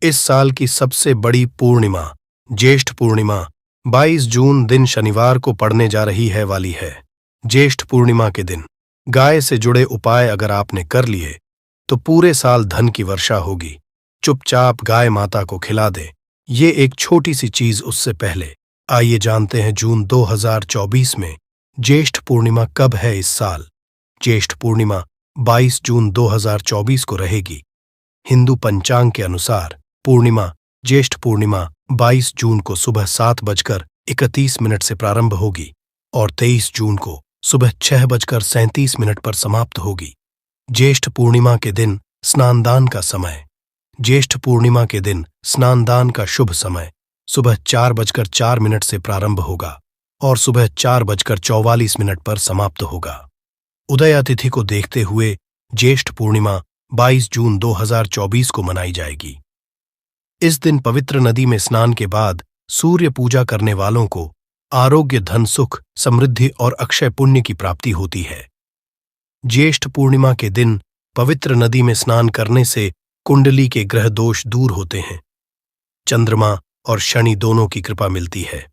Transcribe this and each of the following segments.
इस साल की सबसे बड़ी पूर्णिमा, ज्येष्ठ पूर्णिमा, 22 जून दिन शनिवार को पड़ने जा रही है वाली है। ज्येष्ठ पूर्णिमा के दिन गाय से जुड़े उपाय अगर आपने कर लिए तो पूरे साल धन की वर्षा होगी। चुपचाप गाय माता को खिला दे, ये एक छोटी सी चीज उससे पहले। आइए जानते हैं जून 2024 में ज्येष्ठ पूर्णिमा कब है इस साल। ज्येष्ठ पूर्णिमा 22 जून 2024 को रहेगी। हिंदू पंचांग के अनुसार पूर्णिमा, ज्येष्ठ पूर्णिमा 22 जून को सुबह 7:31 से प्रारंभ होगी और 23 जून को सुबह 6:37 पर समाप्त होगी। ज्येष्ठ पूर्णिमा के दिन स्नानदान का समय। ज्येष्ठ पूर्णिमा के दिन स्नानदान का शुभ समय सुबह 4:04 से प्रारंभ होगा और सुबह 4:44 पर समाप्त होगा। उदया तिथि को देखते हुए ज्येष्ठ पूर्णिमा 22 जून 2024 को मनाई जाएगी। इस दिन पवित्र नदी में स्नान के बाद सूर्य पूजा करने वालों को आरोग्य, धन, सुख, समृद्धि और अक्षय पुण्य की प्राप्ति होती है। ज्येष्ठ पूर्णिमा के दिन पवित्र नदी में स्नान करने से कुंडली के ग्रह दोष दूर होते हैं। चंद्रमा और शनि दोनों की कृपा मिलती है।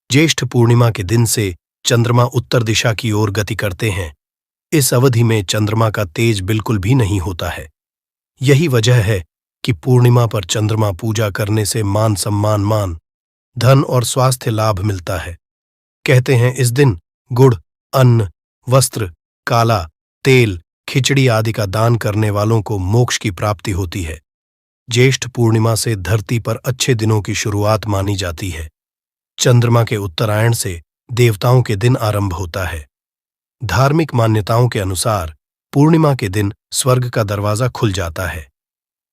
ज्येष्ठ पूर्णिमा के दिन से चंद्रमा उत्तर दिशा की ओर गति करते हैं। इस अवधि में चंद्रमा का तेज बिल्कुल भी नहीं होता है। यही वजह है कि पूर्णिमा पर चंद्रमा पूजा करने से मान सम्मान, धन और स्वास्थ्य लाभ मिलता है। कहते हैं इस दिन गुड़, अन्न, वस्त्र, काला तेल, खिचड़ी आदि का दान करने वालों को मोक्ष की प्राप्ति होती है। ज्येष्ठ पूर्णिमा से धरती पर अच्छे दिनों की शुरुआत मानी जाती है। चंद्रमा के उत्तरायण से देवताओं के दिन आरंभ होता है। धार्मिक मान्यताओं के अनुसार पूर्णिमा के दिन स्वर्ग का दरवाजा खुल जाता है।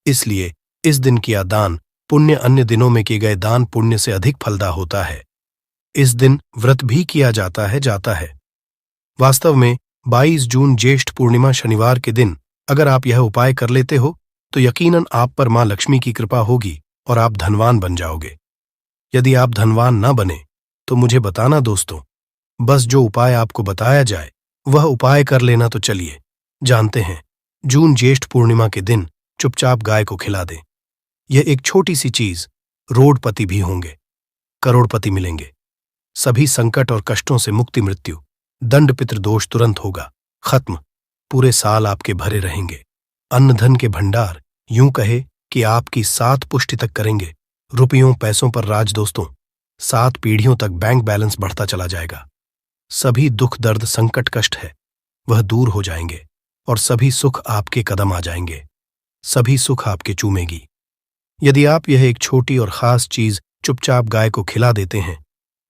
इसलिए इस दिन किया दान पुण्य अन्य दिनों में किए गए दान पुण्य से अधिक फलदा होता है। इस दिन व्रत भी किया जाता है। वास्तव में 22 जून ज्येष्ठ पूर्णिमा शनिवार के दिन अगर आप यह उपाय कर लेते हो तो यकीनन आप पर मां लक्ष्मी की कृपा होगी और आप धनवान बन जाओगे। यदि आप धनवान ना बने तो मुझे बताना दोस्तों, बस जो उपाय आपको बताया जाए वह उपाय कर लेना। तो चलिए जानते हैं। जून ज्येष्ठ पूर्णिमा के दिन चुपचाप गाय को खिला दें। यह एक छोटी सी चीज, रोडपति भी होंगे, करोड़पति मिलेंगे। सभी संकट और कष्टों से मुक्ति, मृत्यु, दंड, पितृ दोष तुरंत होगा खत्म। पूरे साल आपके भरे रहेंगे। अन्न धन के भंडार यूं कहे कि आपकी 7 पुष्टि तक करेंगे। रुपयों पैसों पर राज दोस्तों, 7 पीढ़ियों तक बैंक बैलेंस बढ़ता चला जाएगा। सभी दुख, दर्द, संकट, कष्ट है वह दूर हो जाएंगे और सभी सुख आपके कदम आ जाएंगे। सभी सुख आपके चूमेगी। यदि आप यह एक छोटी और खास चीज चुपचाप गाय को खिला देते हैं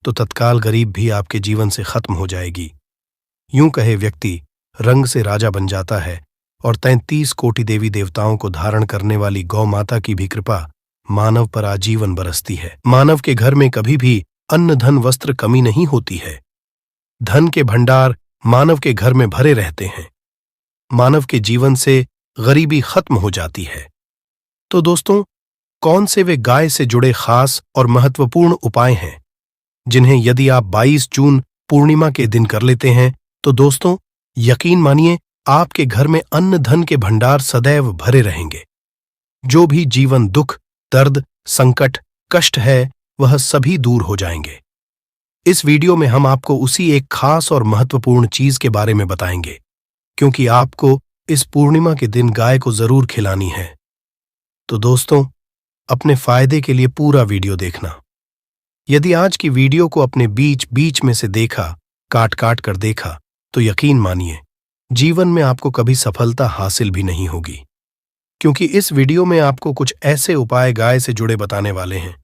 तो तत्काल गरीब भी आपके जीवन से खत्म हो जाएगी। यूं कहे व्यक्ति रंग से राजा बन जाता है और 33 कोटि देवी देवताओं को धारण करने वाली गौ माता की भी कृपा मानव पर आजीवन बरसती है। मानव के घर में कभी भी अन्न, धन, वस्त्र कमी नहीं होती है। धन के भंडार मानव के घर में भरे रहते हैं। मानव के जीवन से गरीबी खत्म हो जाती है। तो दोस्तों, कौन से वे गाय से जुड़े खास और महत्वपूर्ण उपाय हैं जिन्हें यदि आप 22 जून पूर्णिमा के दिन कर लेते हैं तो दोस्तों यकीन मानिए आपके घर में अन्न धन के भंडार सदैव भरे रहेंगे। जो भी जीवन दुख, दर्द, संकट, कष्ट है वह सभी दूर हो जाएंगे। इस वीडियो में हम आपको उसी एक खास और महत्वपूर्ण चीज के बारे में बताएंगे, क्योंकि आपको इस पूर्णिमा के दिन गाय को जरूर खिलानी है। तो दोस्तों, अपने फायदे के लिए पूरा वीडियो देखना। यदि आज की वीडियो को अपने बीच में से देखा, काट कर देखा, तो यकीन मानिए जीवन में आपको कभी सफलता हासिल भी नहीं होगी, क्योंकि इस वीडियो में आपको कुछ ऐसे उपाय गाय से जुड़े बताने वाले हैं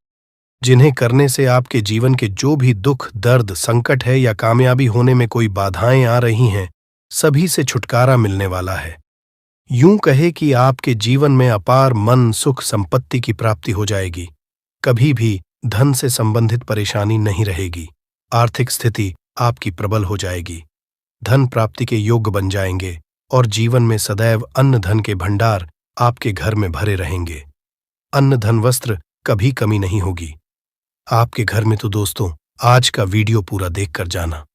जिन्हें करने से आपके जीवन के जो भी दुख, दर्द, संकट है या कामयाबी होने में कोई बाधाएं आ रही हैं, सभी से छुटकारा मिलने वाला है। यूं कहे कि आपके जीवन में अपार मन, सुख, संपत्ति की प्राप्ति हो जाएगी। कभी भी धन से संबंधित परेशानी नहीं रहेगी। आर्थिक स्थिति आपकी प्रबल हो जाएगी। धन प्राप्ति के योग्य बन जाएंगे और जीवन में सदैव अन्न धन के भंडार आपके घर में भरे रहेंगे। अन्न धन वस्त्र कभी कमी नहीं होगी आपके घर में। तो दोस्तों, आज का वीडियो पूरा देखकर जाना।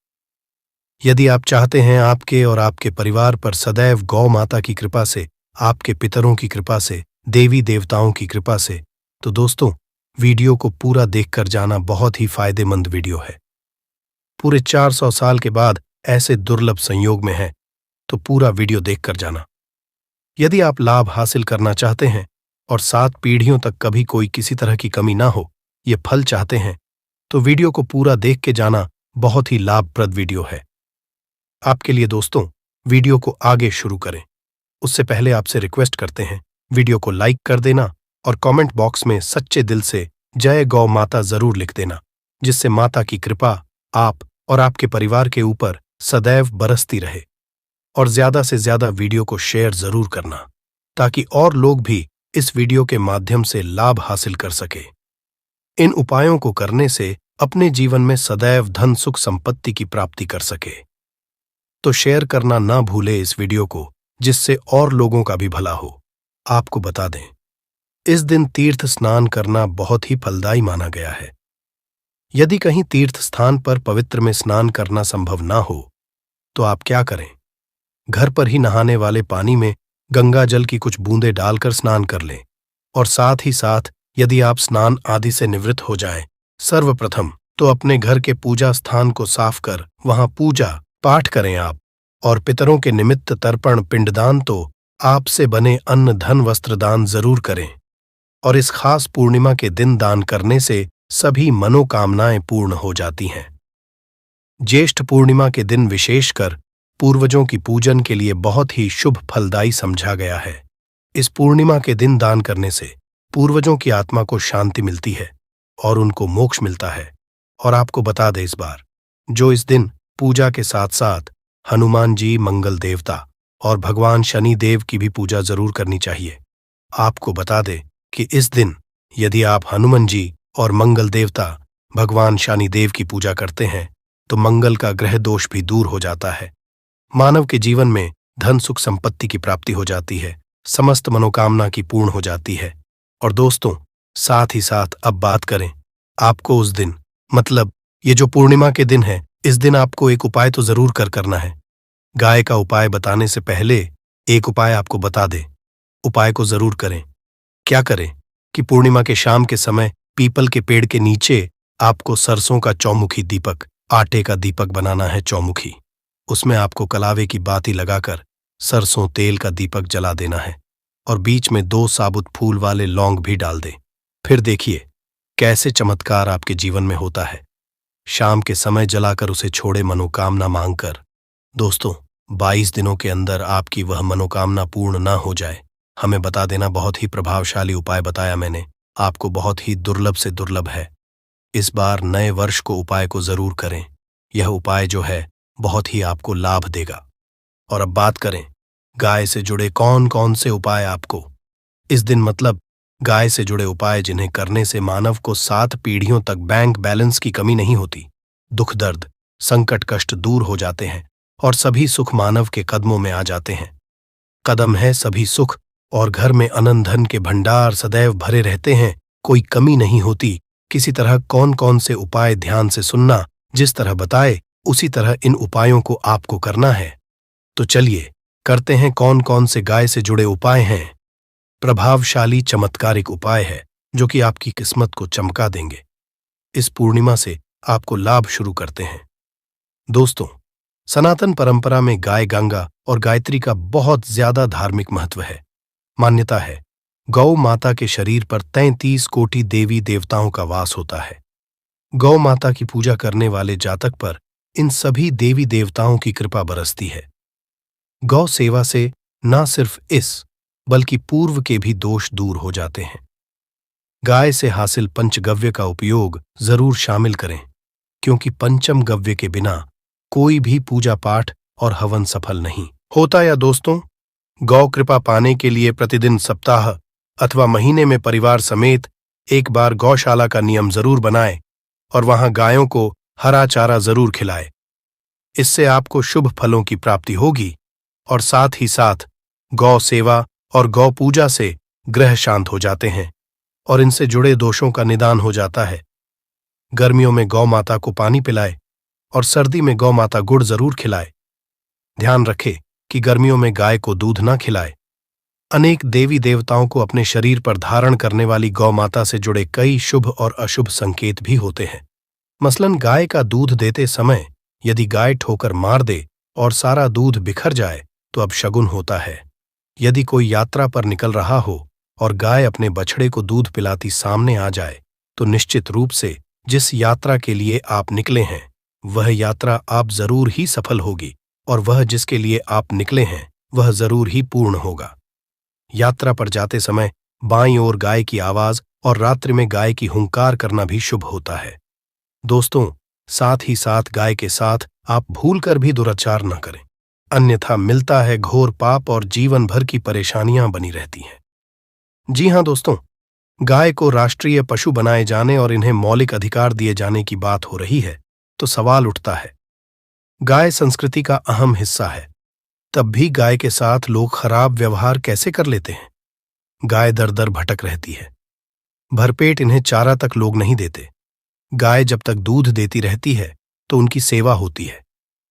यदि आप चाहते हैं आपके और आपके परिवार पर सदैव गौ माता की कृपा से, आपके पितरों की कृपा से देवी देवताओं की कृपा से। तो दोस्तों, वीडियो को पूरा देखकर जाना बहुत ही फायदेमंद वीडियो है। पूरे 400 साल के बाद ऐसे दुर्लभ संयोग में है, तो पूरा वीडियो देखकर जाना। यदि आप लाभ हासिल करना चाहते हैं और 7 पीढ़ियों तक कभी कोई किसी तरह की कमी ना हो, ये फल चाहते हैं, तो वीडियो को पूरा देख के जाना बहुत ही लाभप्रद वीडियो है आपके लिए। दोस्तों, वीडियो को आगे शुरू करें उससे पहले आपसे रिक्वेस्ट करते हैं, वीडियो को लाइक कर देना और कमेंट बॉक्स में सच्चे दिल से जय गौ माता जरूर लिख देना, जिससे माता की कृपा आप और आपके परिवार के ऊपर सदैव बरसती रहे। और ज्यादा से ज्यादा वीडियो को शेयर जरूर करना, ताकि और लोग भी इस वीडियो के माध्यम से लाभ हासिल कर सके। इन उपायों को करने से अपने जीवन में सदैव धन सुख संपत्ति की प्राप्ति कर सके। तो शेयर करना ना भूले इस वीडियो को, जिससे और लोगों का भी भला हो। आपको बता दें, इस दिन तीर्थ स्नान करना बहुत ही फलदायी माना गया है। यदि कहीं तीर्थ स्थान पर पवित्र में स्नान करना संभव ना हो, तो आप क्या करें, घर पर ही नहाने वाले पानी में गंगा जल की कुछ बूंदें डालकर स्नान कर लें। और साथ ही साथ यदि आप स्नान आदि से निवृत्त हो जाएं, सर्वप्रथम तो अपने घर के पूजा स्थान को साफ कर वहां पूजा पाठ करें आप। और पितरों के निमित्त तर्पण पिंडदान तो आपसे बने अन्न धन वस्त्र दान जरूर करें। और इस खास पूर्णिमा के दिन दान करने से सभी मनोकामनाएं पूर्ण हो जाती हैं। ज्येष्ठ पूर्णिमा के दिन विशेषकर पूर्वजों की पूजन के लिए बहुत ही शुभ फलदायी समझा गया है। इस पूर्णिमा के दिन दान करने से पूर्वजों की आत्मा को शांति मिलती है और उनको मोक्ष मिलता है। और आपको बता दें इस बार, जो इस दिन पूजा के साथ साथ हनुमान जी, मंगल देवता और भगवान शनि देव की भी पूजा जरूर करनी चाहिए। आपको बता दें कि इस दिन यदि आप हनुमान जी और मंगल देवता भगवान शनि देव की पूजा करते हैं, तो मंगल का ग्रह दोष भी दूर हो जाता है। मानव के जीवन में धन सुख संपत्ति की प्राप्ति हो जाती है, समस्त मनोकामना की पूर्ण हो जाती है। और दोस्तों, साथ ही साथ अब बात करें, आपको उस दिन, मतलब ये जो पूर्णिमा के दिन है, इस दिन आपको एक उपाय तो जरूर करना है। गाय का उपाय बताने से पहले एक उपाय आपको बता दें, उपाय को जरूर करें। क्या करें कि पूर्णिमा के शाम के समय पीपल के पेड़ के नीचे आपको सरसों का चौमुखी दीपक, आटे का दीपक बनाना है चौमुखी। उसमें आपको कलावे की बाती लगाकर सरसों तेल का दीपक जला देना है और बीच में 2 साबुत फूल वाले लौंग भी डाल दें। फिर देखिए कैसे चमत्कार आपके जीवन में होता है। शाम के समय जलाकर उसे छोड़े मनोकामना मांगकर। दोस्तों, 22 दिनों के अंदर आपकी वह मनोकामना पूर्ण ना हो जाए, हमें बता देना। बहुत ही प्रभावशाली उपाय बताया मैंने आपको, बहुत ही दुर्लभ से दुर्लभ है। इस बार नए वर्ष को उपाय को जरूर करें। यह उपाय जो है बहुत ही आपको लाभ देगा। और अब बात करें गाय से जुड़े कौन कौन से उपाय आपको इस दिन, मतलब गाय से जुड़े उपाय जिन्हें करने से मानव को 7 पीढ़ियों तक बैंक बैलेंस की कमी नहीं होती, दुख दर्द संकट कष्ट दूर हो जाते हैं और सभी सुख मानव के कदमों में आ जाते हैं। कदम है सभी सुख और घर में अनंत धन के भंडार सदैव भरे रहते हैं, कोई कमी नहीं होती। किसी तरह कौन कौन से उपाय ध्यान से सुनना, जिस तरह बताए उसी तरह इन उपायों को आपको करना है। तो चलिए करते हैं कौन कौन से गाय से जुड़े उपाय हैं। प्रभावशाली चमत्कारिक उपाय है जो कि आपकी किस्मत को चमका देंगे। इस पूर्णिमा से आपको लाभ शुरू करते हैं। दोस्तों, सनातन परंपरा में गाय गंगा और गायत्री का बहुत ज्यादा धार्मिक महत्व है। मान्यता है गौ माता के शरीर पर 33 कोटि देवी देवताओं का वास होता है। गौ माता की पूजा करने वाले जातक पर इन सभी देवी देवताओं की कृपा बरसती है। गौ सेवा से न सिर्फ इस बल्कि पूर्व के भी दोष दूर हो जाते हैं। गाय से हासिल पंचगव्य का उपयोग जरूर शामिल करें, क्योंकि पंचम गव्य के बिना कोई भी पूजा पाठ और हवन सफल नहीं होता। या दोस्तों, गौ कृपा पाने के लिए प्रतिदिन, सप्ताह अथवा महीने में परिवार समेत एक बार गौशाला का नियम जरूर बनाएं और वहां गायों को हरा चारा जरूर खिलाएं। इससे आपको शुभ फलों की प्राप्ति होगी और साथ ही साथ गौ सेवा और गौ पूजा से ग्रह शांत हो जाते हैं और इनसे जुड़े दोषों का निदान हो जाता है। गर्मियों में गौ माता को पानी पिलाए और सर्दी में गौ माता गुड़ जरूर खिलाए। ध्यान रखें कि गर्मियों में गाय को दूध ना खिलाए। अनेक देवी देवताओं को अपने शरीर पर धारण करने वाली गौ माता से जुड़े कई शुभ और अशुभ संकेत भी होते हैं। मसलन गाय का दूध देते समय यदि गाय ठोकर मार दे और सारा दूध बिखर जाए तो अपशगुन होता है। यदि कोई यात्रा पर निकल रहा हो और गाय अपने बछड़े को दूध पिलाती सामने आ जाए तो निश्चित रूप से जिस यात्रा के लिए आप निकले हैं वह यात्रा आप जरूर ही सफल होगी और वह जिसके लिए आप निकले हैं वह जरूर ही पूर्ण होगा। यात्रा पर जाते समय बाईं ओर गाय की आवाज और रात्रि में गाय की हुंकार करना भी शुभ होता है। दोस्तों, साथ ही साथ गाय के साथ आप भूलकर भी दुराचार न करें, अन्यथा मिलता है घोर पाप और जीवन भर की परेशानियां बनी रहती हैं। जी हां दोस्तों, गाय को राष्ट्रीय पशु बनाए जाने और इन्हें मौलिक अधिकार दिए जाने की बात हो रही है तो सवाल उठता है, गाय संस्कृति का अहम हिस्सा है, तब भी गाय के साथ लोग खराब व्यवहार कैसे कर लेते हैं? गाय दर दर भटक रहती है, भरपेट इन्हें चारा तक लोग नहीं देते। गाय जब तक दूध देती रहती है तो उनकी सेवा होती है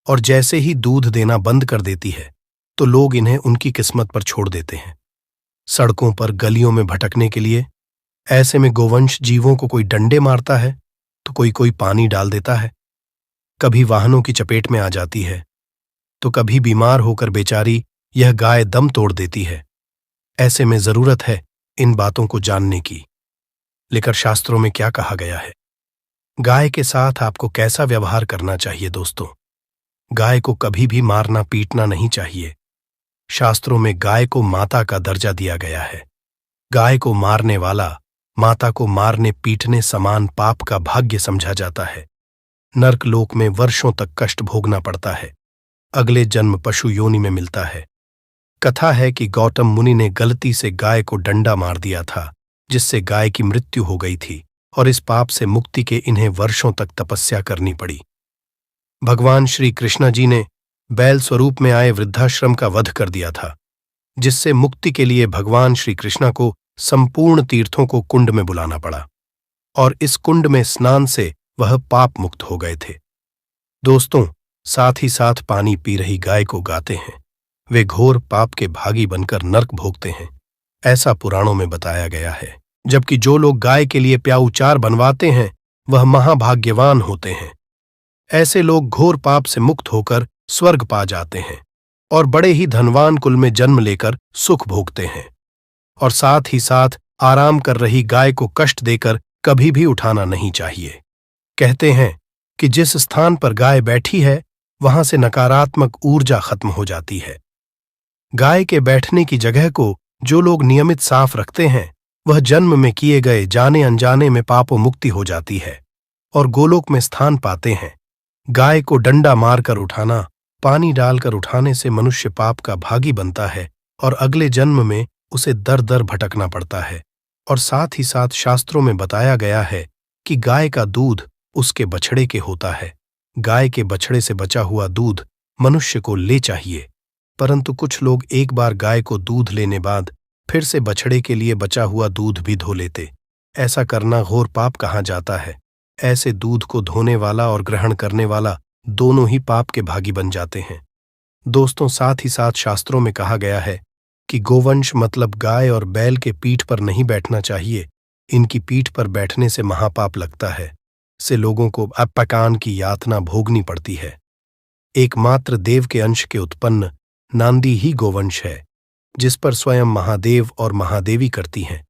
और जैसे ही दूध देना बंद कर देती है तो लोग इन्हें उनकी किस्मत पर छोड़ देते हैं, सड़कों पर गलियों में भटकने के लिए। ऐसे में गोवंश जीवों को कोई डंडे मारता है तो कोई पानी डाल देता है, कभी वाहनों की चपेट में आ जाती है तो कभी बीमार होकर बेचारी यह गाय दम तोड़ देती है। ऐसे में जरूरत है इन बातों को जानने की। लेकर शास्त्रों में क्या कहा गया है, गाय के साथ आपको कैसा व्यवहार करना चाहिए? दोस्तों, गाय को कभी भी मारना पीटना नहीं चाहिए। शास्त्रों में गाय को माता का दर्जा दिया गया है। गाय को मारने वाला माता को मारने पीटने समान पाप का भाग्य समझा जाता है। नर्क लोक में वर्षों तक कष्ट भोगना पड़ता है, अगले जन्म पशु योनि में मिलता है। कथा है कि गौतम मुनि ने गलती से गाय को डंडा मार दिया था जिससे गाय की मृत्यु हो गई थी और इस पाप से मुक्ति के इन्हें वर्षों तक तपस्या करनी पड़ी। भगवान श्री कृष्ण जी ने बैल स्वरूप में आए वृद्धाश्रम का वध कर दिया था, जिससे मुक्ति के लिए भगवान श्री कृष्ण को संपूर्ण तीर्थों को कुंड में बुलाना पड़ा और इस कुंड में स्नान से वह पाप मुक्त हो गए थे। दोस्तों, साथ ही साथ पानी पी रही गाय को गाते हैं, वे घोर पाप के भागी बनकर नर्क भोगते हैं, ऐसा पुराणों में बताया गया है। जबकि जो लोग गाय के लिए प्याऊचार बनवाते हैं वह महाभाग्यवान होते हैं। ऐसे लोग घोर पाप से मुक्त होकर स्वर्ग पा जाते हैं और बड़े ही धनवान कुल में जन्म लेकर सुख भोगते हैं। और साथ ही साथ आराम कर रही गाय को कष्ट देकर कभी भी उठाना नहीं चाहिए। कहते हैं कि जिस स्थान पर गाय बैठी है वहां से नकारात्मक ऊर्जा खत्म हो जाती है। गाय के बैठने की जगह को जो लोग नियमित साफ रखते हैं वह जन्म में किए गए जाने अनजाने में पापों मुक्ति हो जाती है और गोलोक में स्थान पाते हैं। गाय को डंडा मारकर उठाना, पानी डालकर उठाने से मनुष्य पाप का भागी बनता है और अगले जन्म में उसे दर दर भटकना पड़ता है। और साथ ही साथ शास्त्रों में बताया गया है कि गाय का दूध उसके बछड़े के होता है। गाय के बछड़े से बचा हुआ दूध मनुष्य को ले चाहिए, परंतु कुछ लोग एक बार गाय को दूध लेने बाद फिर से बछड़े के लिए बचा हुआ दूध भी धो लेते। ऐसा करना घोर पाप कहा जाता है। ऐसे दूध को धोने वाला और ग्रहण करने वाला दोनों ही पाप के भागी बन जाते हैं। दोस्तों, साथ ही साथ शास्त्रों में कहा गया है कि गोवंश मतलब गाय और बैल के पीठ पर नहीं बैठना चाहिए। इनकी पीठ पर बैठने से महापाप लगता है, से लोगों को अपकान की यातना भोगनी पड़ती है। एकमात्र देव के अंश के उत्पन्न नांदी ही गोवंश है, जिस पर स्वयं महादेव और महादेवी करती हैं,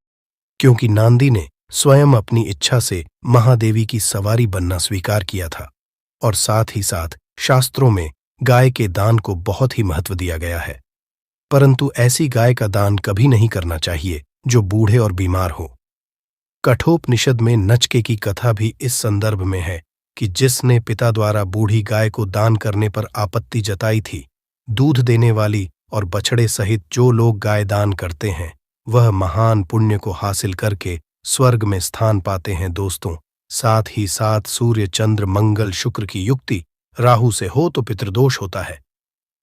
क्योंकि नांदी ने स्वयं अपनी इच्छा से महादेवी की सवारी बनना स्वीकार किया था। और साथ ही साथ शास्त्रों में गाय के दान को बहुत ही महत्व दिया गया है, परंतु ऐसी गाय का दान कभी नहीं करना चाहिए जो बूढ़े और बीमार हो। कठोपनिषद में नचके की कथा भी इस संदर्भ में है कि जिसने पिता द्वारा बूढ़ी गाय को दान करने पर आपत्ति जताई थी, दूध देने वाली और बछड़े सहित जो लोग गाय दान करते हैं वह महान पुण्य को हासिल करके स्वर्ग में स्थान पाते हैं। दोस्तों, साथ ही साथ सूर्य चंद्र मंगल शुक्र की युक्ति राहु से हो तो पितृदोष होता है।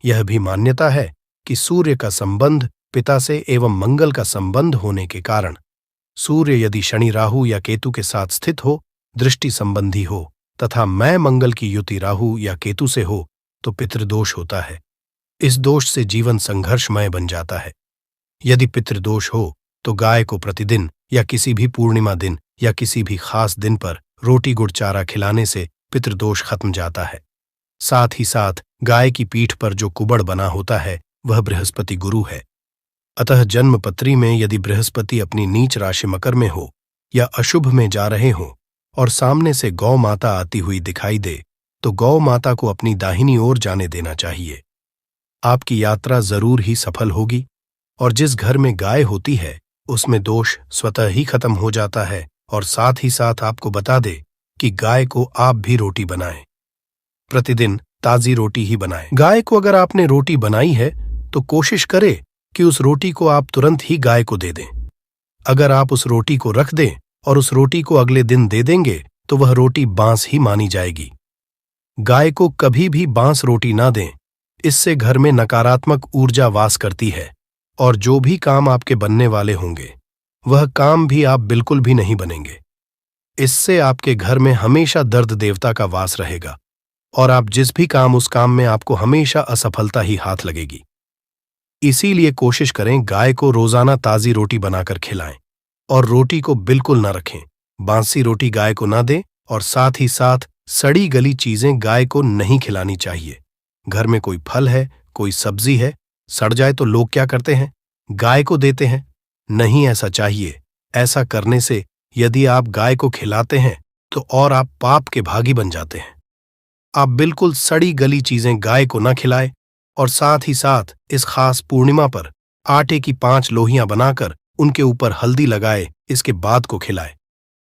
यह भी मान्यता है कि सूर्य का संबंध पिता से एवं मंगल का संबंध होने के कारण सूर्य यदि शनि राहु या केतु के साथ स्थित हो, दृष्टि संबंधी हो तथा मैं मंगल की युति राहु या केतु से हो तो पितृदोष होता है। इस दोष से जीवन संघर्षमय बन जाता है। यदि पितृदोष हो तो गाय को प्रतिदिन या किसी भी पूर्णिमा दिन या किसी भी खास दिन पर रोटी गुड़ चारा खिलाने से पितृदोष खत्म जाता है। साथ ही साथ गाय की पीठ पर जो कुबड़ बना होता है वह बृहस्पति गुरु है। अतः जन्म पत्री में यदि बृहस्पति अपनी नीच राशि मकर में हो या अशुभ में जा रहे हो और सामने से गौ माता आती हुई दिखाई दे तो गौ माता को अपनी दाहिनी ओर जाने देना चाहिए। आपकी यात्रा जरूर ही सफल होगी और जिस घर में गाय होती है उसमें दोष स्वतः ही खत्म हो जाता है। और साथ ही साथ आपको बता दे कि गाय को आप भी रोटी बनाएं, प्रतिदिन ताजी रोटी ही बनाएं। गाय को अगर आपने रोटी बनाई है तो कोशिश करे कि उस रोटी को आप तुरंत ही गाय को दे दें। अगर आप उस रोटी को रख दें और उस रोटी को अगले दिन दे देंगे तो वह रोटी बांस ही मानी जाएगी। गाय को कभी भी बांस रोटी ना दें, इससे घर में नकारात्मक ऊर्जा वास करती है और जो भी काम आपके बनने वाले होंगे वह काम भी आप बिल्कुल भी नहीं बनेंगे। इससे आपके घर में हमेशा दर्द देवता का वास रहेगा और आप जिस भी काम उस काम में आपको हमेशा असफलता ही हाथ लगेगी। इसीलिए कोशिश करें गाय को रोजाना ताजी रोटी बनाकर खिलाएं और रोटी को बिल्कुल ना रखें। बांसी रोटी गाय को ना दें और साथ ही साथ सड़ी गली चीजें गाय को नहीं खिलानी चाहिए। घर में कोई फल है, कोई सब्जी है, सड़ जाए तो लोग क्या करते हैं, गाय को देते हैं। नहीं ऐसा चाहिए। ऐसा करने से यदि आप गाय को खिलाते हैं तो और आप पाप के भागी बन जाते हैं। आप बिल्कुल सड़ी गली चीजें गाय को न खिलाएं और साथ ही साथ इस खास पूर्णिमा पर आटे की 5 लोहियां बनाकर उनके ऊपर हल्दी लगाए, इसके बाद को खिलाएं।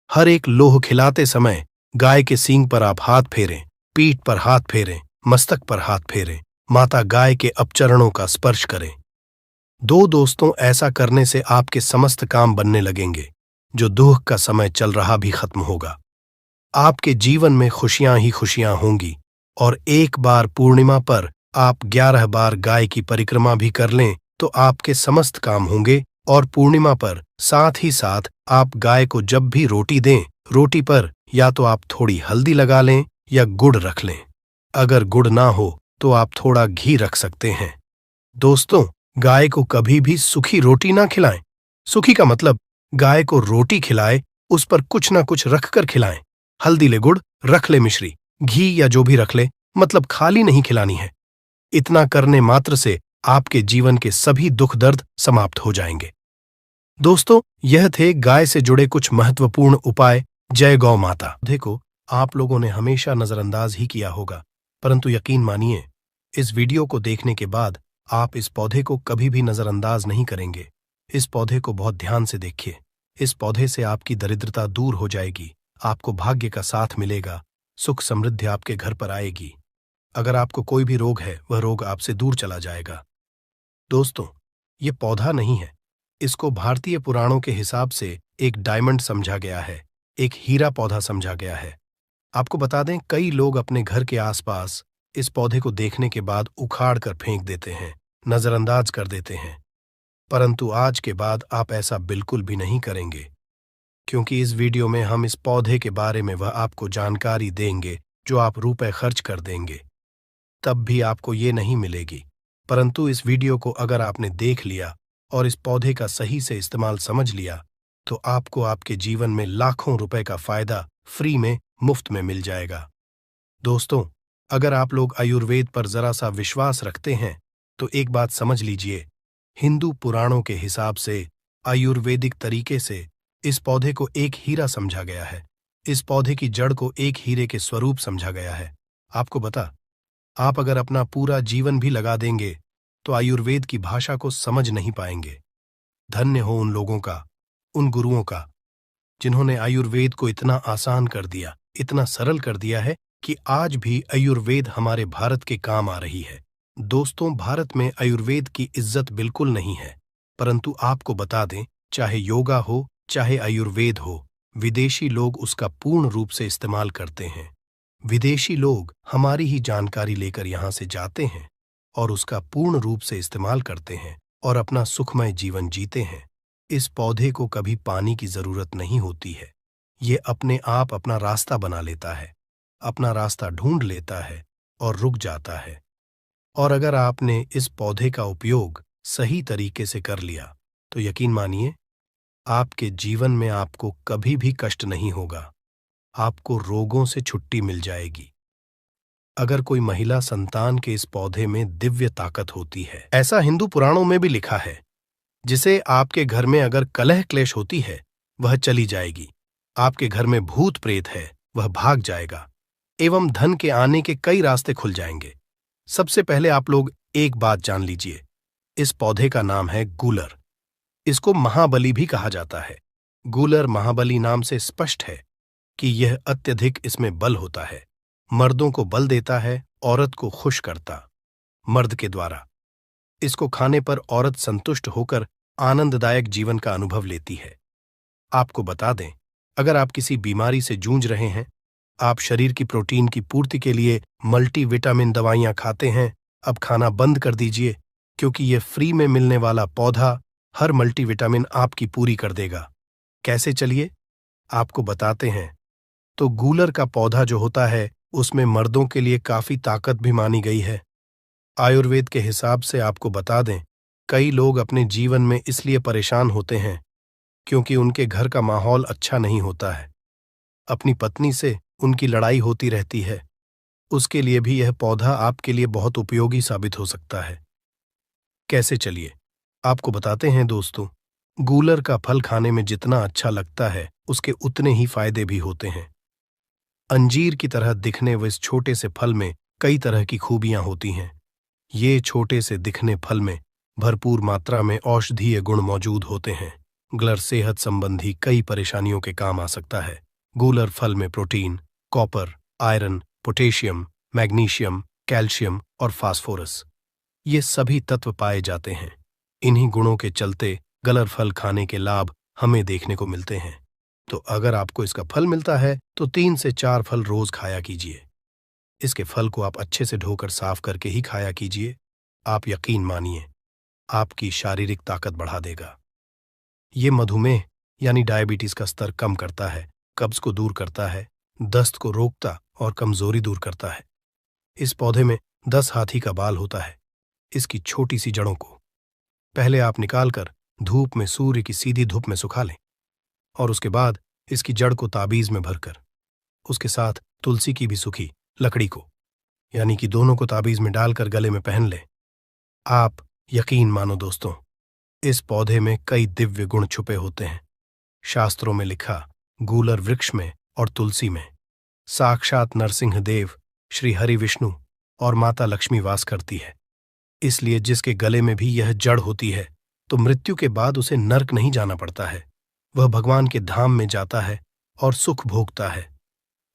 हर एक लोह खिलाते समय गाय के सींग पर आप हाथ फेरें, पीठ पर हाथ फेरें, मस्तक पर हाथ फेरें, माता गाय के अपचरणों का स्पर्श करें। दोस्तों, ऐसा करने से आपके समस्त काम बनने लगेंगे। जो दुख का समय चल रहा भी खत्म होगा। आपके जीवन में खुशियां ही खुशियां होंगी। और एक बार पूर्णिमा पर आप 11 बार गाय की परिक्रमा भी कर लें तो आपके समस्त काम होंगे। और पूर्णिमा पर साथ ही साथ आप गाय को जब भी रोटी दें, रोटी पर या तो आप थोड़ी हल्दी लगा लें या गुड़ रख लें। अगर गुड़ ना हो तो आप थोड़ा घी रख सकते हैं। दोस्तों, गाय को कभी भी सूखी रोटी ना खिलाएं। सूखी का मतलब गाय को रोटी खिलाए, उस पर कुछ ना कुछ रखकर खिलाएं। हल्दी ले गुड़, रख ले मिश्री, घी या जो भी रख ले, मतलब खाली नहीं खिलानी है। इतना करने मात्र से आपके जीवन के सभी दुख दर्द समाप्त हो जाएंगे। दोस्तों, यह थे गाय से जुड़े कुछ महत्वपूर्ण उपाय। जय गौ माता। पौधे को आप लोगों ने हमेशा नजरअंदाज ही किया होगा, परंतु यकीन मानिए इस वीडियो को देखने के बाद आप इस पौधे को कभी भी नजरअंदाज नहीं करेंगे। इस पौधे को बहुत ध्यान से देखिए। इस पौधे से आपकी दरिद्रता दूर हो जाएगी, आपको भाग्य का साथ मिलेगा, सुख समृद्धि आपके घर पर आएगी। अगर आपको कोई भी रोग है वह रोग आपसे दूर चला जाएगा। दोस्तों, ये पौधा नहीं है, इसको भारतीय पुराणों के हिसाब से एक डायमंड समझा गया है, एक हीरा पौधा समझा गया है। आपको बता दें, कई लोग अपने घर के आसपास इस पौधे को देखने के बाद उखाड़ कर फेंक देते हैं, नजरअंदाज कर देते हैं। परंतु आज के बाद आप ऐसा बिल्कुल भी नहीं करेंगे, क्योंकि इस वीडियो में हम इस पौधे के बारे में वह आपको जानकारी देंगे जो आप रुपए खर्च कर देंगे तब भी आपको ये नहीं मिलेगी। परंतु इस वीडियो को अगर आपने देख लिया और इस पौधे का सही से इस्तेमाल समझ लिया तो आपको आपके जीवन में लाखों रुपए का फायदा फ्री में, मुफ्त में मिल जाएगा। दोस्तों, अगर आप लोग आयुर्वेद पर जरा सा विश्वास रखते हैं तो एक बात समझ लीजिए, हिंदू पुराणों के हिसाब से आयुर्वेदिक तरीके से इस पौधे को एक हीरा समझा गया है। इस पौधे की जड़ को एक हीरे के स्वरूप समझा गया है। आपको बता, आप अगर अपना पूरा जीवन भी लगा देंगे तो आयुर्वेद की भाषा को समझ नहीं पाएंगे। धन्य हो उन लोगों का, उन गुरुओं का, जिन्होंने आयुर्वेद को इतना आसान कर दिया, इतना सरल कर दिया है कि आज भी आयुर्वेद हमारे भारत के काम आ रही है। दोस्तों, भारत में आयुर्वेद की इज्जत बिल्कुल नहीं है, परंतु आपको बता दें, चाहे योगा हो चाहे आयुर्वेद हो, विदेशी लोग उसका पूर्ण रूप से इस्तेमाल करते हैं। विदेशी लोग हमारी ही जानकारी लेकर यहाँ से जाते हैं और उसका पूर्ण रूप से इस्तेमाल करते हैं और अपना सुखमय जीवन जीते हैं। इस पौधे को कभी पानी की जरूरत नहीं होती है, ये अपने आप अपना रास्ता बना लेता है, अपना रास्ता ढूंढ लेता है और रुक जाता है। और अगर आपने इस पौधे का उपयोग सही तरीके से कर लिया तो यकीन मानिए आपके जीवन में आपको कभी भी कष्ट नहीं होगा, आपको रोगों से छुट्टी मिल जाएगी। अगर कोई महिला संतान के इस पौधे में दिव्य ताकत होती है, ऐसा हिंदू पुराणों में भी लिखा है, जिसे आपके घर में अगर कलह क्लेश होती है वह चली जाएगी, आपके घर में भूत प्रेत है वह भाग जाएगा एवं धन के आने के कई रास्ते खुल जाएंगे। सबसे पहले आप लोग एक बात जान लीजिए, इस पौधे का नाम है गूलर। इसको महाबली भी कहा जाता है। गूलर महाबली नाम से स्पष्ट है कि यह अत्यधिक इसमें बल होता है, मर्दों को बल देता है, औरत को खुश करता मर्द के द्वारा। इसको खाने पर औरत संतुष्ट होकर आनंददायक जीवन का अनुभव लेती है। आपको बता दें, अगर आप किसी बीमारी से जूझ रहे हैं, आप शरीर की प्रोटीन की पूर्ति के लिए मल्टीविटामिन दवाइयां खाते हैं, अब खाना बंद कर दीजिए, क्योंकि यह फ्री में मिलने वाला पौधा हर मल्टीविटामिन आपकी पूरी कर देगा। कैसे चलिए आपको बताते हैं। तो गूलर का पौधा जो होता है उसमें मर्दों के लिए काफी ताकत भी मानी गई है। आयुर्वेद के हिसाब से आपको बता दें, कई लोग अपने जीवन में इसलिए परेशान होते हैं क्योंकि उनके घर का माहौल अच्छा नहीं होता है, अपनी पत्नी से उनकी लड़ाई होती रहती है। उसके लिए भी यह पौधा आपके लिए बहुत उपयोगी साबित हो सकता है। कैसे चलिए आपको बताते हैं दोस्तों। गूलर का फल खाने में जितना अच्छा लगता है उसके उतने ही फायदे भी होते हैं। अंजीर की तरह दिखने व इस छोटे से फल में कई तरह की खूबियां होती हैं। ये छोटे से दिखने फल में भरपूर मात्रा में औषधीय गुण मौजूद होते हैं। गूलर सेहत संबंधी कई परेशानियों के काम आ सकता है। गूलर फल में protein, copper, iron, potassium, magnesium, calcium और फास्फोरस, ये सभी तत्व पाए जाते हैं। इन्हीं गुणों के चलते गूलर फल खाने के लाभ हमें देखने को मिलते हैं। तो अगर आपको इसका फल मिलता है तो 3 से 4 फल रोज खाया कीजिए। इसके फल को आप अच्छे से धोकर साफ करके ही खाया कीजिए। आप यकीन मानिए आपकी शारीरिक ताकत बढ़ा देगा। ये मधुमेह यानी डायबिटीज का स्तर कम करता है, कब्ज को दूर करता है, दस्त को रोकता और कमजोरी दूर करता है। इस पौधे में 10 हाथी का बाल होता है। इसकी छोटी सी जड़ों को पहले आप निकालकर धूप में सूर्य की सीधी धूप में सुखा लें और उसके बाद इसकी जड़ को ताबीज में भरकर उसके साथ तुलसी की भी सूखी लकड़ी को यानी कि दोनों को ताबीज में डालकर गले में पहन लें। आप यकीन मानो दोस्तों, इस पौधे में कई दिव्य गुण छुपे होते हैं। शास्त्रों में लिखा, गूलर वृक्ष में और तुलसी में साक्षात नरसिंह देव, श्री हरि विष्णु और माता लक्ष्मी वास करती है। इसलिए जिसके गले में भी यह जड़ होती है तो मृत्यु के बाद उसे नर्क नहीं जाना पड़ता है, वह भगवान के धाम में जाता है और सुख भोगता है।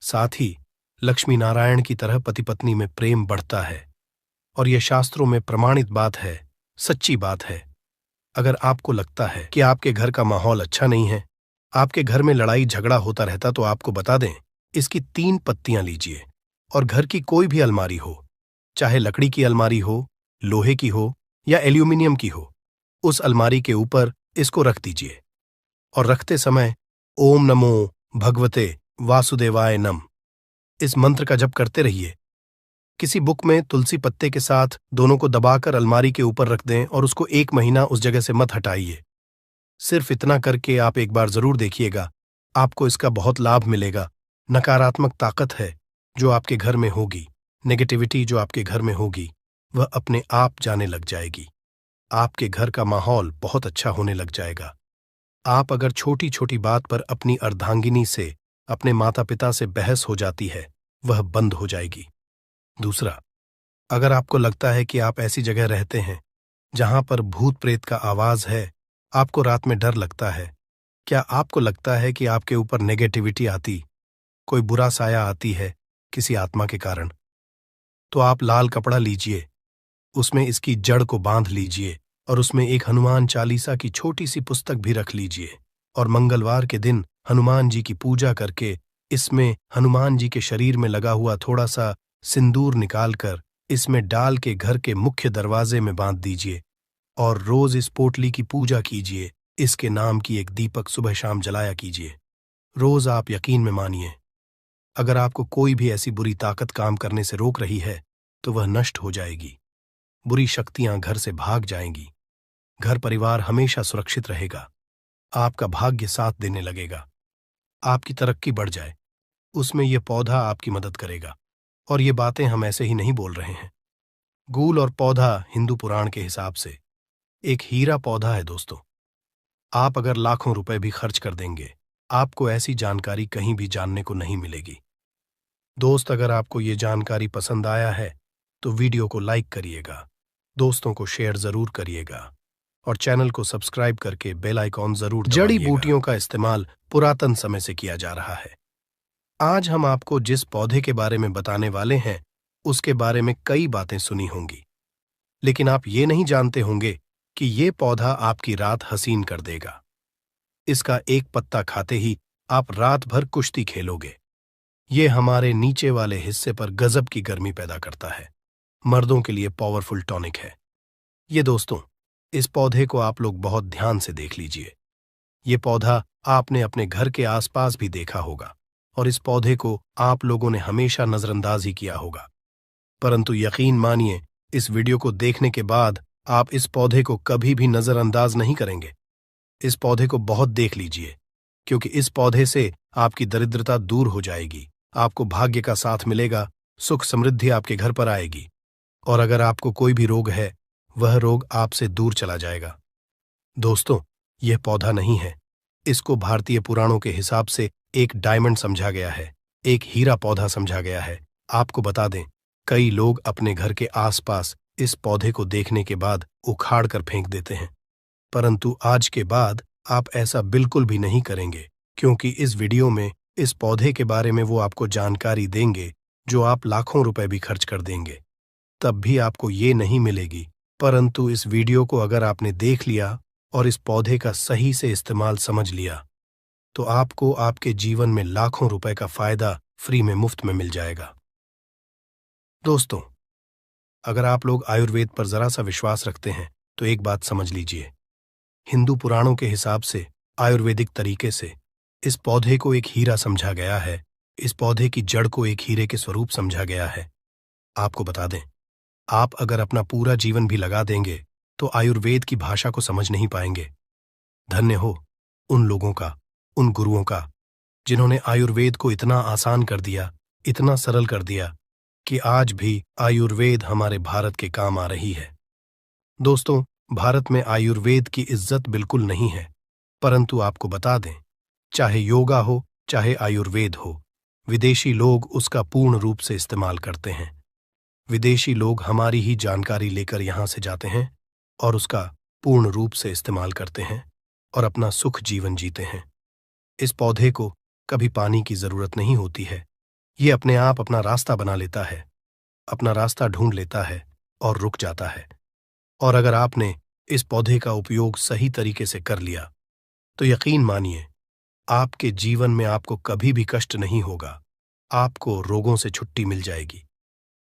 साथ ही लक्ष्मी नारायण की तरह पति पत्नी में प्रेम बढ़ता है और यह शास्त्रों में प्रमाणित बात है, सच्ची बात है। अगर आपको लगता है कि आपके घर का माहौल अच्छा नहीं है, आपके घर में लड़ाई झगड़ा होता रहता, तो आपको बता दें, इसकी 3 पत्तियां लीजिए और घर की कोई भी अलमारी हो, चाहे लकड़ी की अलमारी हो, लोहे की हो या एल्यूमिनियम की हो, उस अलमारी के ऊपर इसको रख दीजिए और रखते समय ओम नमो भगवते वासुदेवाय नम इस मंत्र का जप करते रहिए। किसी बुक में तुलसी पत्ते के साथ दोनों को दबाकर अलमारी के ऊपर रख दें और उसको 1 महीना उस जगह से मत हटाइए। सिर्फ इतना करके आप एक बार जरूर देखिएगा, आपको इसका बहुत लाभ मिलेगा। नकारात्मक ताकत है जो आपके घर में होगी, नेगेटिविटी जो आपके घर में होगी, वह अपने आप जाने लग जाएगी। आपके घर का माहौल बहुत अच्छा होने लग जाएगा। आप अगर छोटी छोटी बात पर अपनी अर्धांगिनी से, अपने माता पिता से बहस हो जाती है, वह बंद हो जाएगी। दूसरा, अगर आपको लगता है कि आप ऐसी जगह रहते हैं जहां पर भूत प्रेत का आवाज है, आपको रात में डर लगता है, क्या आपको लगता है कि आपके ऊपर नेगेटिविटी आती, कोई बुरा साया आती है किसी आत्मा के कारण, तो आप लाल कपड़ा लीजिए, उसमें इसकी जड़ को बांध लीजिए और उसमें एक हनुमान चालीसा की छोटी सी पुस्तक भी रख लीजिए और मंगलवार के दिन हनुमान जी की पूजा करके इसमें हनुमान जी के शरीर में लगा हुआ थोड़ा सा सिंदूर निकालकर इसमें डाल के घर के मुख्य दरवाजे में बांध दीजिए और रोज इस पोटली की पूजा कीजिए। इसके नाम की एक दीपक सुबह शाम जलाया कीजिए। रोज आप यकीन में मानिए, अगर आपको कोई भी ऐसी बुरी ताकत काम करने से रोक रही है तो वह नष्ट हो जाएगी। बुरी शक्तियां घर से भाग जाएंगी। घर परिवार हमेशा सुरक्षित रहेगा, आपका भाग्य साथ देने लगेगा, आपकी तरक्की बढ़ जाए, उसमें यह पौधा आपकी मदद करेगा। और ये बातें हम ऐसे ही नहीं बोल रहे हैं। गूल और पौधा हिंदू पुराण के हिसाब से एक हीरा पौधा है दोस्तों। आप अगर लाखों रुपए भी खर्च कर देंगे, आपको ऐसी जानकारी कहीं भी जानने को नहीं मिलेगी। दोस्त, अगर आपको ये जानकारी पसंद आया है तो वीडियो को लाइक करिएगा, दोस्तों को शेयर जरूर करिएगा और चैनल को सब्सक्राइब करके बेल आइकॉन जरूर दबाइएगा। जड़ी बूटियों का इस्तेमाल पुरातन समय से किया जा रहा है। आज हम आपको जिस पौधे के बारे में बताने वाले हैं उसके बारे में कई बातें सुनी होंगी, लेकिन आप ये नहीं जानते होंगे कि ये पौधा आपकी रात हसीन कर देगा। इसका एक पत्ता खाते ही आप रात भर कुश्ती खेलोगे। ये हमारे नीचे वाले हिस्से पर गजब की गर्मी पैदा करता है, मर्दों के लिए पावरफुल टॉनिक है ये दोस्तों। इस पौधे को आप लोग बहुत ध्यान से देख लीजिए। ये पौधा आपने अपने घर के आसपास भी देखा होगा और इस पौधे को आप लोगों ने हमेशा नजरअंदाज ही किया होगा, परंतु यकीन मानिए, इस वीडियो को देखने के बाद आप इस पौधे को कभी भी नजरअंदाज नहीं करेंगे। इस पौधे को बहुत देख लीजिए, क्योंकि इस पौधे से आपकी दरिद्रता दूर हो जाएगी, आपको भाग्य का साथ मिलेगा, सुख समृद्धि आपके घर पर आएगी और अगर आपको कोई भी रोग है, वह रोग आपसे दूर चला जाएगा। दोस्तों, यह पौधा नहीं है, इसको भारतीय पुराणों के हिसाब से एक डायमंड समझा गया है, एक हीरा पौधा समझा गया है। आपको बता दें, कई लोग अपने घर के आसपास इस पौधे को देखने के बाद उखाड़ कर फेंक देते हैं, परंतु आज के बाद आप ऐसा बिल्कुल भी नहीं करेंगे, क्योंकि इस वीडियो में इस पौधे के बारे में वो आपको जानकारी देंगे जो आप लाखों रुपए भी खर्च कर देंगे, तब भी आपको ये नहीं मिलेगी। परंतु इस वीडियो को अगर आपने देख लिया और इस पौधे का सही से इस्तेमाल समझ लिया, तो आपको आपके जीवन में लाखों रुपए का फायदा फ्री में, मुफ्त में मिल जाएगा। दोस्तों, अगर आप लोग आयुर्वेद पर जरा सा विश्वास रखते हैं तो एक बात समझ लीजिए, हिंदू पुराणों के हिसाब से आयुर्वेदिक तरीके से इस पौधे को एक हीरा समझा गया है, इस पौधे की जड़ को एक हीरे के स्वरूप समझा गया है। आपको बता दें, आप अगर अपना पूरा जीवन भी लगा देंगे तो आयुर्वेद की भाषा को समझ नहीं पाएंगे। धन्य हो उन लोगों का, उन गुरुओं का, जिन्होंने आयुर्वेद को इतना आसान कर दिया, इतना सरल कर दिया कि आज भी आयुर्वेद हमारे भारत के काम आ रही है। दोस्तों, भारत में आयुर्वेद की इज्जत बिल्कुल नहीं है, परंतु आपको बता दें, चाहे योगा हो चाहे आयुर्वेद हो, विदेशी लोग उसका पूर्ण रूप से इस्तेमाल करते हैं। विदेशी लोग हमारी ही जानकारी लेकर यहाँ से जाते हैं और उसका पूर्ण रूप से इस्तेमाल करते हैं और अपना सुख जीवन जीते हैं। इस पौधे को कभी पानी की जरूरत नहीं होती है, ये अपने आप अपना रास्ता बना लेता है, अपना रास्ता ढूंढ लेता है और रुक जाता है। और अगर आपने इस पौधे का उपयोग सही तरीके से कर लिया तो यकीन मानिए, आपके जीवन में आपको कभी भी कष्ट नहीं होगा, आपको रोगों से छुट्टी मिल जाएगी।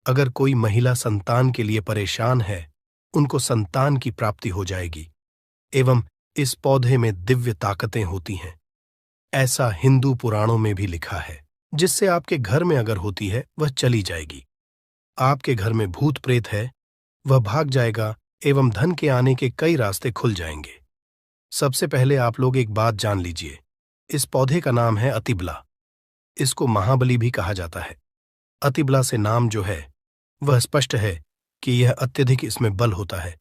अगर कोई महिला संतान के लिए परेशान है, उनको संतान की प्राप्ति हो जाएगी। एवं इस पौधे में दिव्य ताकतें होती हैं, ऐसा हिंदू पुराणों में भी लिखा है, जिससे आपके घर में अगर होती है वह चली जाएगी। आपके घर में भूत प्रेत है, वह भाग जाएगा एवं धन के आने के कई रास्ते खुल जाएंगे। सबसे पहले आप लोग एक बात जान लीजिए, इस पौधे का नाम है अतिबला। इसको महाबली भी कहा जाता है। अतिबला से नाम जो है वह स्पष्ट है कि यह अत्यधिक इसमें बल होता है,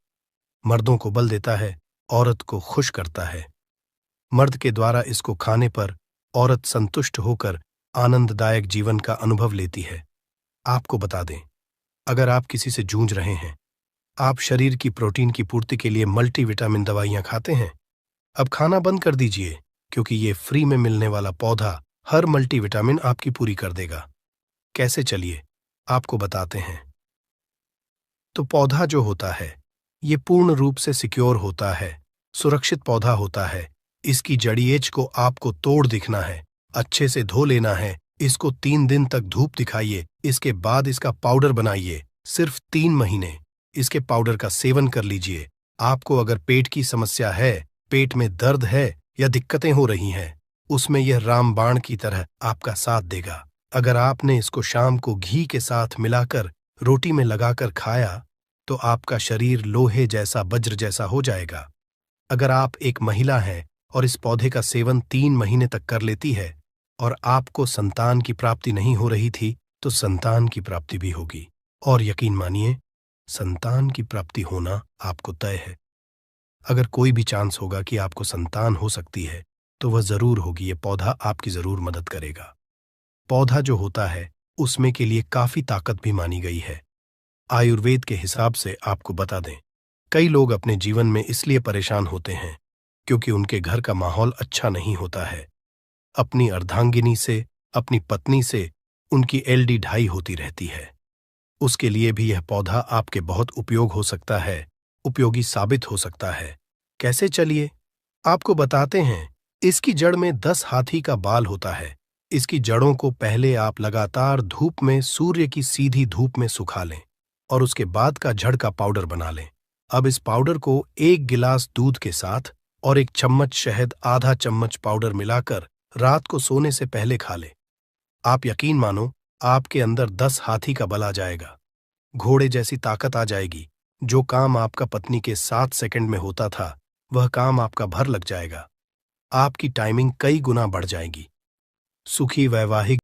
मर्दों को बल देता है, औरत को खुश करता है। मर्द के द्वारा इसको खाने पर औरत संतुष्ट होकर आनंददायक जीवन का अनुभव लेती है। आपको बता दें, अगर आप किसी से जूझ रहे हैं, आप शरीर की प्रोटीन की पूर्ति के लिए मल्टीविटामिन दवाइयां खाते हैं, अब खाना बंद कर दीजिए, क्योंकि ये फ्री में मिलने वाला पौधा हर मल्टीविटामिन आपकी पूरी कर देगा। कैसे, चलिए आपको बताते हैं। तो पौधा जो होता है ये पूर्ण रूप से सिक्योर होता है, सुरक्षित पौधा होता है। इसकी जड़िएच को आपको तोड़ दिखना है, अच्छे से धो लेना है, इसको 3 दिन तक धूप दिखाइए, इसके बाद इसका पाउडर बनाइए। सिर्फ 3 महीने इसके पाउडर का सेवन कर लीजिए। आपको अगर पेट की समस्या है, पेट में दर्द है या दिक्कतें हो रही हैं, उसमें यह रामबाण की तरह आपका साथ देगा। अगर आपने इसको शाम को घी के साथ मिलाकर रोटी में लगाकर खाया तो आपका शरीर लोहे जैसा, वज्र जैसा हो जाएगा। अगर आप एक महिला हैं और इस पौधे का सेवन 3 महीने तक कर लेती है और आपको संतान की प्राप्ति नहीं हो रही थी, तो संतान की प्राप्ति भी होगी। और यकीन मानिए, संतान की प्राप्ति होना आपको तय है। अगर कोई भी चांस होगा कि आपको संतान हो सकती है, तो वह जरूर होगी। ये पौधा आपकी जरूर मदद करेगा। पौधा जो होता है, उसमें के लिए काफी ताकत भी मानी गई है। आयुर्वेद के हिसाब से आपको बता दें, कई लोग अपने जीवन में इसलिए परेशान होते हैं क्योंकि उनके घर का माहौल अच्छा नहीं होता है। अपनी अर्धांगिनी से, अपनी पत्नी से उनकी एलडी ढाई होती रहती है। उसके लिए भी यह पौधा आपके बहुत उपयोग हो सकता है, उपयोगी साबित हो सकता है। कैसे, चलिए आपको बताते हैं। इसकी जड़ में 10 हाथी का बाल होता है। इसकी जड़ों को पहले आप लगातार धूप में, सूर्य की सीधी धूप में सुखा लें और उसके बाद का जड़ का पाउडर बना लें। अब इस पाउडर को 1 गिलास दूध के साथ और 1 चम्मच शहद, आधा चम्मच पाउडर मिलाकर रात को सोने से पहले खा लें। आप यकीन मानो, आपके अंदर 10 हाथी का बल आ जाएगा। घोड़े जैसी ताकत आ जाएगी। जो काम आपका पत्नी के 7 सेकंड में होता था, वह काम आपका भर लग जाएगा। आपकी टाइमिंग कई गुना बढ़ जाएगी। सुखी वैवाहिक